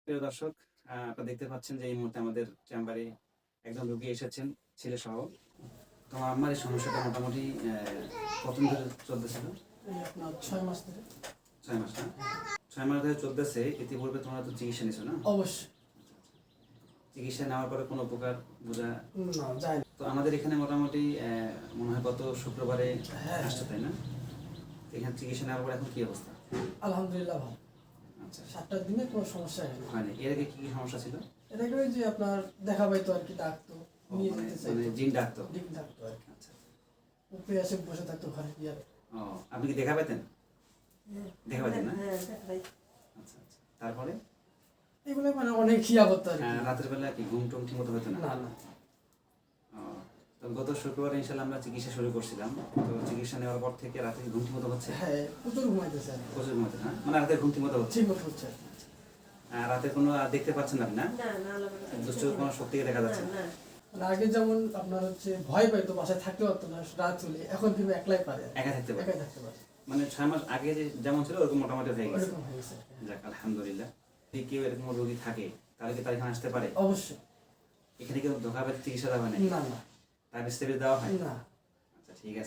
প্রিয় দর্শক, আপনারা দেখতে পাচ্ছেন যে এই মুহূর্তে আমাদের চেম্বারে একজন রোগী এসেছেন ছেলে সহ। তো আমার এই সমস্যাটা মোটামুটি কতদিন ধরে চলতেছিল? এই আপনার ৬ মাস ধরে। ৬ মাস না? ৬ মাস ধরে চলতেছে। ইতিপূর্বে তোমরা তো চিকিৎসা নিছো না? অবশ্যই। চিকিৎসা নেওয়ার পরে কোনো উপকার বোঝা না, যায় না। তো আমাদের এখানে মোটামুটি মনে হয় গত শুক্রবারে হ্যাঁ। আসছে, তাই না? তো এখানে চিকিৎসা নেওয়ার পর এখন কি অবস্থা? আলহামদুলিল্লাহ ভালো। আচ্ছা, ৭ দিনে কোনো সমস্যা হয়নি। হয়নি। এর আগে কি কি সমস্যা ছিল? এটাকে ওই যে আপনার দেখা পাইতো আর কি, ডাকতো, নিয়ে মানে যেতে চাইতো। জিন ডাকতো? ডিম ডাকতো আর কি। আচ্ছা। উপরে এসে বসে থাকতো ঘরে গিয়ে। ও, আপনি কি দেখা পেতেন? দেখা পেতেন না? হ্যাঁ, দেখা পাই। আচ্ছা আচ্ছা। তারপরে এগুলো মানে অনেক খিয়া করতো আর কি। রাতের বেলা কি ঘুম টুম ঠিক মতো হতো না? না না। ও, তো গত শুক্রবারে ইনশাল্লাহ আমরা চিকিৎসা শুরু করছিলাম। তো চিকিৎসা নেওয়ার পর থেকে রাতে কি ঘুম ঠিক মতো হচ্ছে? হ্যাঁ, প্রচুর ঘুমাইতেছে আর কি। প্রচুর মতো না, মানে রাতে ঘুম ঠিক মতো হচ্ছে? ঠিক মতো হচ্ছে। রাতে কোনো দেখতে পাচ্ছেন আপনি না? না, না, আলাদা দুষ্ট কোনো শক্তিকে দেখা যাচ্ছে না? না, মানে আগে যেমন আপনার হচ্ছে ভয় পাইতো, বাসায় থাকতে পারতো না রাত হলে, এখন কিন্তু একলাই পারে। একা থাকতে পারে? একাই থাকতে পারে। মানে 6 মাস আগে যে যেমন ছিল ওরকম মোটামুটি হয়ে গেছে? ওরকম হয়ে গেছে। যাক, আলহামদুলিল্লাহ। যদি কেউ এরকম রোগী থাকে তাহলে কি তার এখানে আসতে পারে? অবশ্যই। এখানে কেউ ধোকাবাজি চিকিৎসা দেওয়া হয় না? না না তার স্টেপে দেওয়া হয়? না। আচ্ছা, ঠিক আছে।